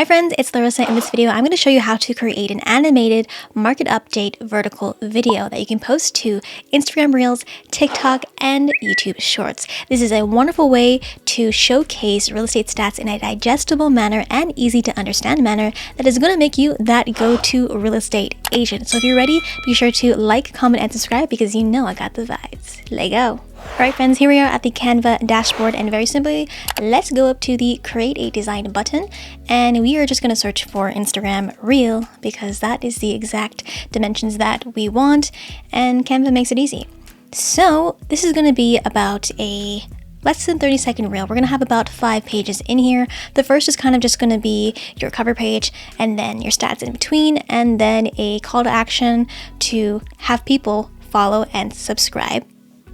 Hi friends, it's Larissa. In this video, I'm going to show you how to create an animated market update vertical video that you can post to Instagram Reels, TikTok, and YouTube Shorts. This is a wonderful way to showcase real estate stats in a digestible manner and easy to understand manner that is going to make you that go-to real estate agent. So if you're ready, be sure to like, comment, and subscribe because you know I got the vibes. Let's go. Alright friends, here we are at the Canva dashboard, and very simply, let's go up to the Create a Design button, and we are just going to search for Instagram Reel because that is the exact dimensions that we want, and Canva makes it easy. So this is going to be about a less than 30-second reel. We're going to have about 5 pages in here. The first is kind of just going to be your cover page, and then your stats in between, and then a call to action to have people follow and subscribe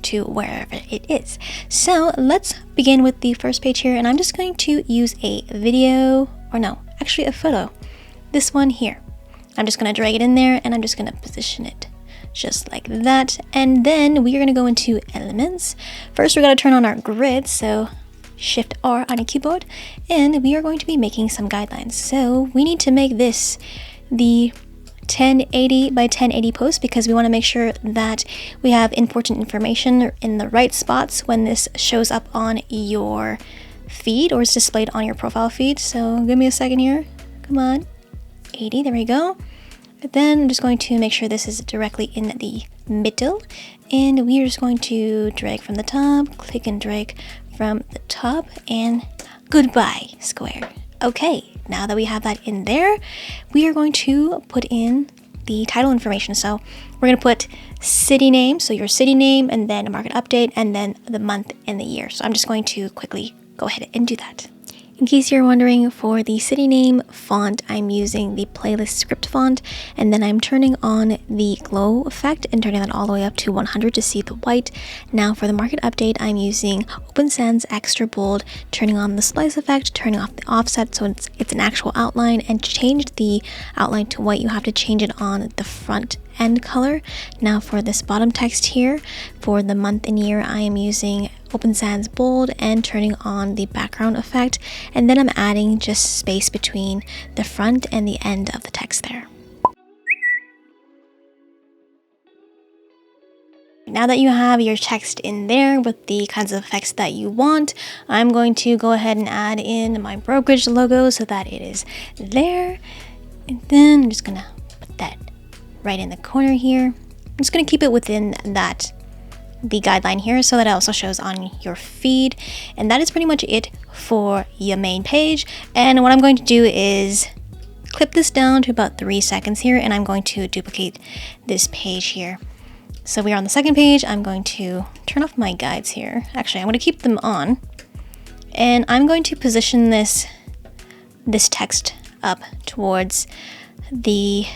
to wherever it is. So let's begin with the first page here, and I'm just going to use a video, or no, actually a photo. This one here. I'm just going to drag it in there, and I'm just going to position it just like that. And then we are going to go into elements. First, we're going to turn on our grid, so Shift R on your keyboard, and we are going to be making some guidelines. So we need to make this the 1080 by 1080 post because we want to make sure that we have important information in the right spots when this shows up on your feed or is displayed on your profile feed. So give me a second here. Come on. 80, there we go. But then I'm just going to make sure this is directly in the middle, and we are just going to drag from the top, click and drag from the top, and goodbye square. Okay, now that we have that in there, we are going to put in the title information. So we're going to put city name, so your city name, and then a market update, and then the month and the year. So I'm just going to quickly go ahead and do that. In case you're wondering, for the city name font, I'm using the playlist script font, and then I'm turning on the glow effect and turning that all the way up to 100 to see the white. Now for the market update, I'm using Open Sans Extra Bold, turning on the splice effect, turning off the offset so it's an actual outline, and change the outline to white. You have to change it on the front end color. Now for this bottom text here, for the month and year, I am using Open Sans Bold and turning on the background effect, and then I'm adding just space between the front and the end of the text there. Now that you have your text in there with the kinds of effects that you want, I'm going to go ahead and add in my brokerage logo so that it is there, and then I'm just gonna put that right in the corner here. I'm just gonna keep it within the guideline here so that it also shows on your feed, and that is pretty much it for your main page. And what I'm going to do is clip this down to about 3 seconds here, and I'm going to duplicate this page here. So we are on the second page. I'm going to turn off my guides here. Actually, I'm going to keep them on, and I'm going to position this text up towards the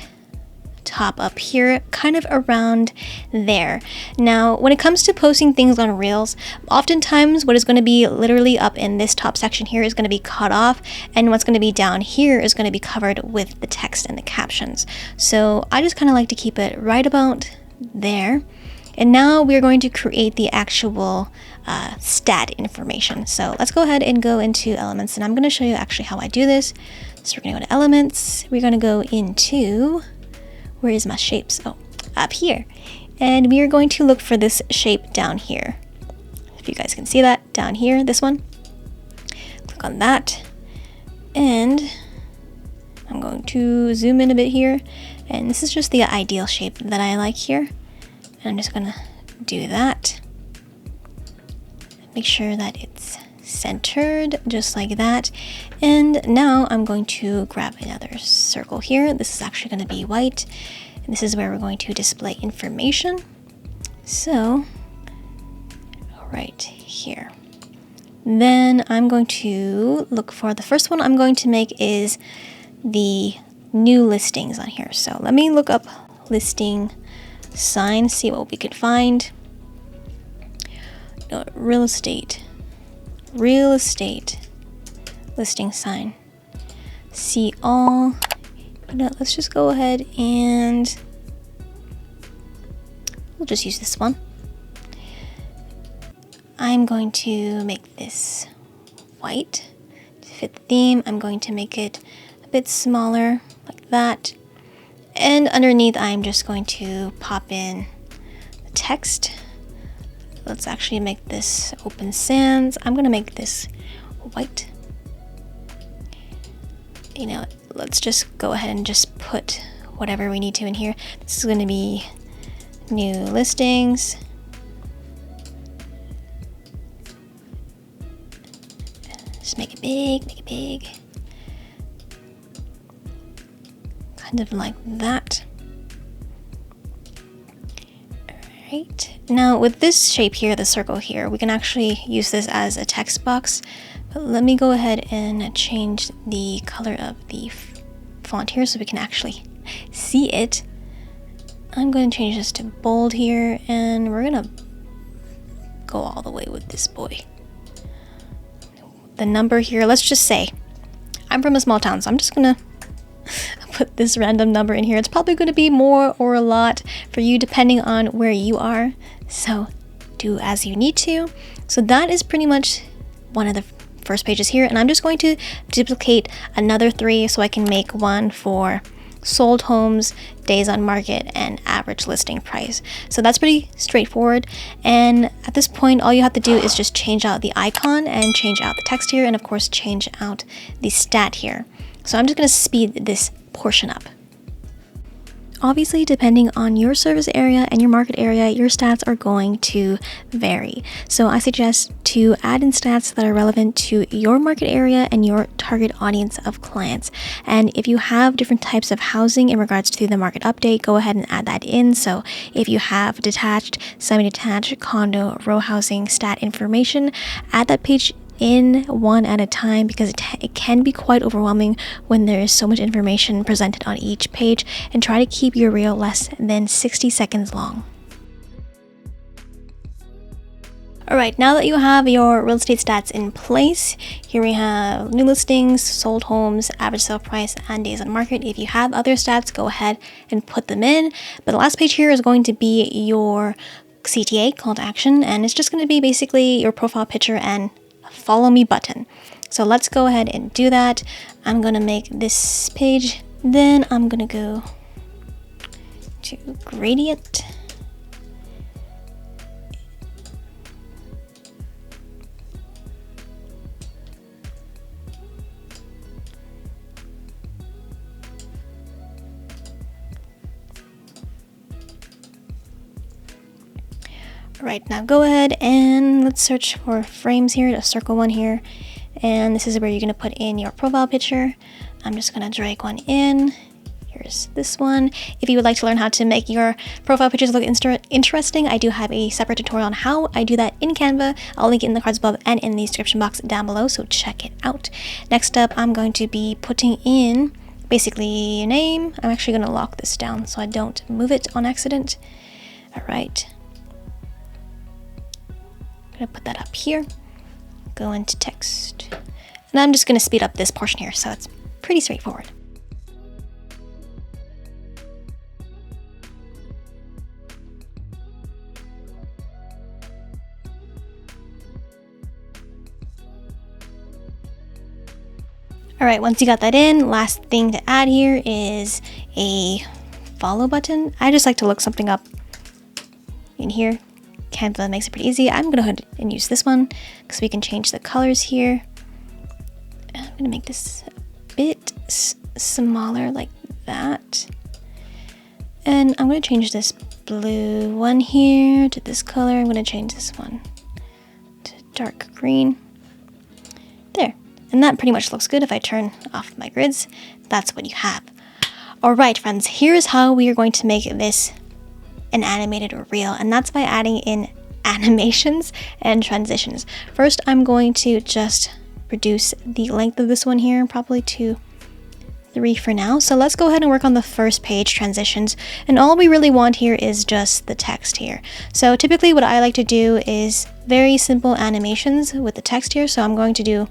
top up here, kind of around there. Now when it comes to posting things on Reels, oftentimes what is going to be literally up in this top section here is going to be cut off, and what's going to be down here is going to be covered with the text and the captions. So I just kind of like to keep it right about there. And now we're going to create the actual stat information. So let's go ahead and go into elements, and I'm going to show you actually how I do this. So we're going to go to elements, we're going to go into, where is my shapes? Oh, up here. And we are going to look for this shape down here. If you guys can see that down here, this one. Click on that. And I'm going to zoom in a bit here. And this is just the ideal shape that I like here. And I'm just gonna do that. Make sure that it's centered just like that. And now I'm going to grab another circle here. This is actually going to be white, and this is where we're going to display information. So right here. Then I'm going to look for the first one I'm going to make is the new listings on here. So let me look up listing sign, see what we could find. Real estate listing sign, see all. Let's just go ahead and we'll just use this one. I'm going to make this white to fit the theme. I'm going to make it bit smaller like that. And underneath, I'm just going to pop in the text. Let's actually make this open sans. I'm going to make this white. You know, let's just go ahead and just put whatever we need to in here. This is going to be new listings. Just make it big, make it big. Kind of like that. Alright. Now with this shape here, the circle here, we can actually use this as a text box. But let me go ahead and change the color of the font here so we can actually see it. I'm going to change this to bold here, and we're going to go all the way with this boy. The number here, let's just say, I'm from a small town, so I'm just going to put this random number in here. It's probably going to be more or a lot for you depending on where you are. So do as you need to. So that is pretty much one of the first pages here, and I'm just going to duplicate another 3 so I can make one for sold homes, days on market, and average listing price. So that's pretty straightforward, and at this point all you have to do is just change out the icon and change out the text here, and of course change out the stat here. So I'm just going to speed this portion up. Obviously, depending on your service area and your market area, your stats are going to vary. So I suggest to add in stats that are relevant to your market area and your target audience of clients. And if you have different types of housing in regards to the market update, go ahead and add that in. So if you have detached, semi-detached, condo, row housing stat information, add that page in one at a time, because it can be quite overwhelming when there is so much information presented on each page, and try to keep your reel less than 60 seconds long. Alright, now that you have your real estate stats in place, here we have new listings, sold homes, average sale price, and days on market. If you have other stats, go ahead and put them in. But the last page here is going to be your CTA, call to action, and it's just going to be basically your profile picture and follow me button. So let's go ahead and do that. I'm going to make this page, then I'm going to go to gradient. Right, now go ahead and let's search for frames here, a circle one here, and this is where you're going to put in your profile picture. I'm just going to drag one in. Here's this one. If you would like to learn how to make your profile pictures look interesting, I do have a separate tutorial on how I do that in Canva. I'll link it in the cards above and in the description box down below, so check it out. Next up, I'm going to be putting in basically a name. I'm actually going to lock this down so I don't move it on accident. All right. I'm gonna put that up here, go into text, and I'm just gonna speed up this portion here so it's pretty straightforward. Alright, once you got that in, last thing to add here is a follow button. I just like to look something up in here. Canva makes it pretty easy. I'm going to go ahead and use this one because we can change the colors here. I'm going to make this a bit smaller like that. And I'm going to change this blue one here to this color. I'm going to change this one to dark green. There. And that pretty much looks good. If I turn off my grids, that's what you have. All right, friends, here's how we are going to make this an animated reel, and that's by adding in animations and transitions. First, I'm going to just reduce the length of this one here, probably to 3 for now. So let's go ahead and work on the first page, transitions, and all we really want here is just the text here. So typically what I like to do is very simple animations with the text here. So I'm going to do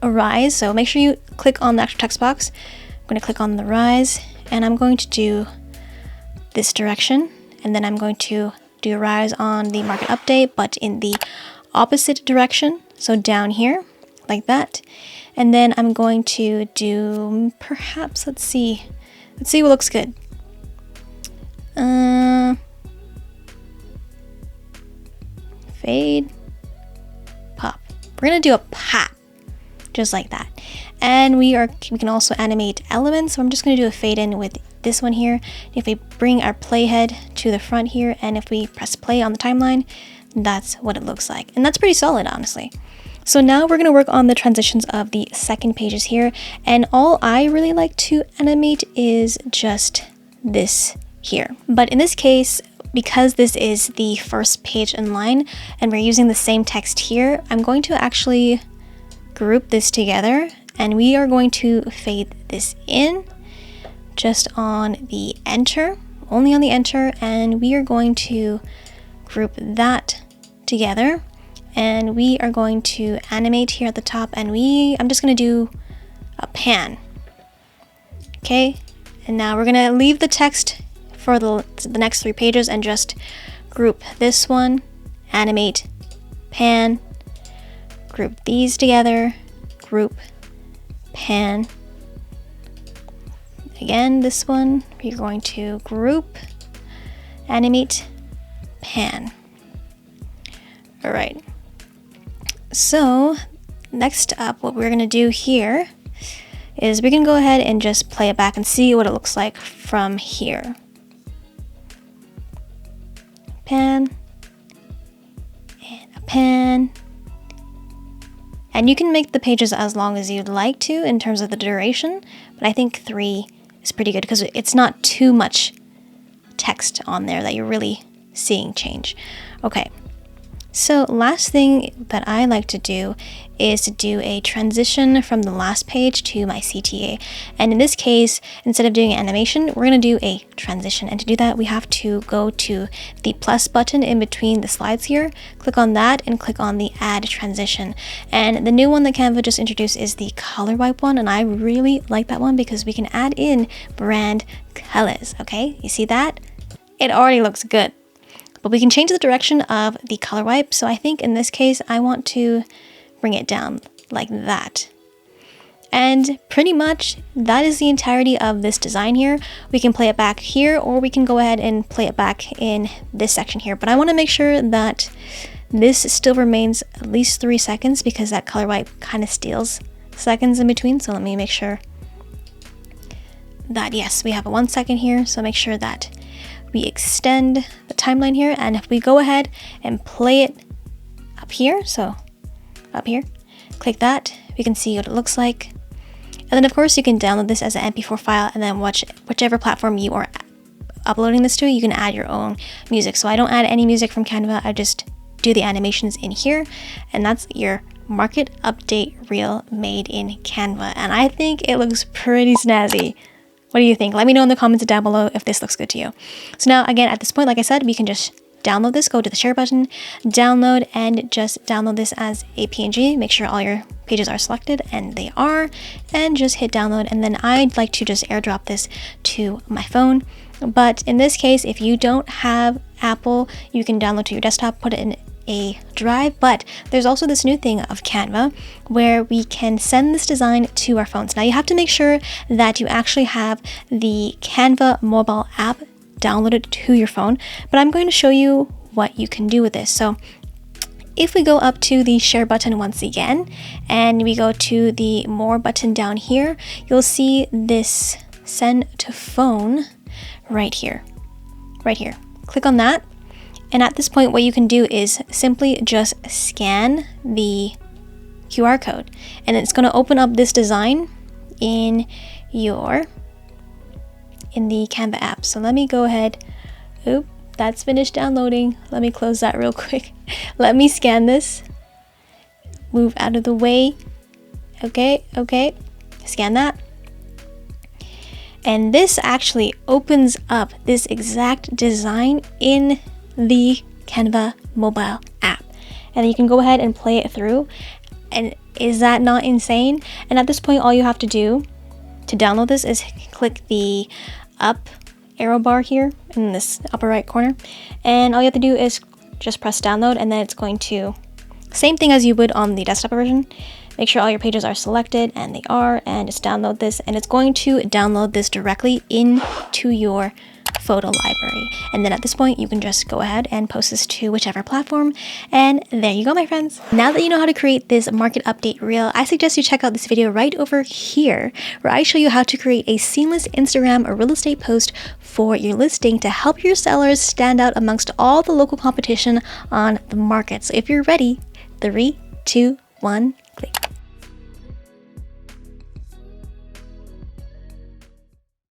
a rise, so make sure you click on the actual text box. I'm going to click on the rise, and I'm going to do this direction, and then I'm going to do a rise on the market update, but in the opposite direction, so down here. like that. And then I'm going to do perhaps, let's see what looks good. Fade, pop. We're gonna do a pop, just like that. And we can also animate elements. So I'm just gonna do a fade in with this one here. If we bring our playhead to the front here, and if we press play on the timeline, that's what it looks like. And that's pretty solid, honestly. So now we're gonna work on the transitions of the second pages here. And all I really like to animate is just this here. But in this case, because this is the first page in line and we're using the same text here, I'm going to actually group this together, and we are going to fade this in just on the enter, only on the enter, and we are going to group that together, and we are going to animate here at the top, and I'm just going to do a pan. Okay, and now we're going to leave the text for the next 3 pages and just group this one, animate, pan, group these together, group, pan. Again, this one, we're going to group, animate, pan. All right. So next up, what we're gonna do here is we can go ahead and just play it back and see what it looks like from here. Pan, and a pan. And you can make the pages as long as you'd like to in terms of the duration, but I think 3 is pretty good because it's not too much text on there that you're really seeing change. Okay, so last thing that I like to do is to do a transition from the last page to my CTA. And in this case, instead of doing animation, we're going to do a transition. And to do that, we have to go to the plus button in between the slides here, click on that, and click on the add transition. And the new one that Canva just introduced is the color wipe one, and I really like that one because we can add in brand colors. Okay, you see that? It already looks good. But we can change the direction of the color wipe. So I think in this case, I want to bring it down like that. And pretty much that is the entirety of this design here. We can play it back here, or we can go ahead and play it back in this section here. But I want to make sure that this still remains at least 3 seconds because that color wipe kind of steals seconds in between. So let me make sure that, yes, we have a 1 second here. So make sure that we extend the timeline here, and if we go ahead and play it up here, so up here, click that, we can see what it looks like. And then of course you can download this as an MP4 file, and then whichever platform you are uploading this to, you can add your own music. So I don't add any music from Canva, I just do the animations in here, and that's your market update reel made in Canva. And I think it looks pretty snazzy. What do you think? Let me know in the comments down below if this looks good to you. So now again, at this point, like I said, we can just download this, go to the share button, download, and just download this as a PNG. Make sure all your pages are selected, and they are, and just hit download. And then I'd like to just airdrop this to my phone. But in this case, if you don't have Apple, you can download to your desktop, put it in a drive. But there's also this new thing of Canva where we can send this design to our phones. Now you have to make sure that you actually have the Canva mobile app downloaded to your phone, but I'm going to show you what you can do with this. So if we go up to the share button once again, and we go to the more button down here, you'll see this send to phone right here. Click on that. And at this point, what you can do is simply just scan the QR code, and it's going to open up this design in the Canva app. So let me go ahead. Oop, that's finished downloading. Let me close that real quick. Let me scan this. Move out of the way. Okay. Scan that. And this actually opens up this exact design in the Canva mobile app, and you can go ahead and play it through. And is that not insane? And at this point, all you have to do to download this is click the up arrow bar here in this upper right corner, and all you have to do is just press download, and then it's going to, same thing as you would on the desktop version, Make sure all your pages are selected, and they are, and just download this, and it's going to download this directly into your photo library. And then at this point, you can just go ahead and post this to whichever platform. And there you go, my friends. Now that you know how to create this market update reel, I suggest you check out this video right over here, where I show you how to create a seamless Instagram or real estate post for your listing to help your sellers stand out amongst all the local competition on the market. So if you're ready, 3, 2, 1,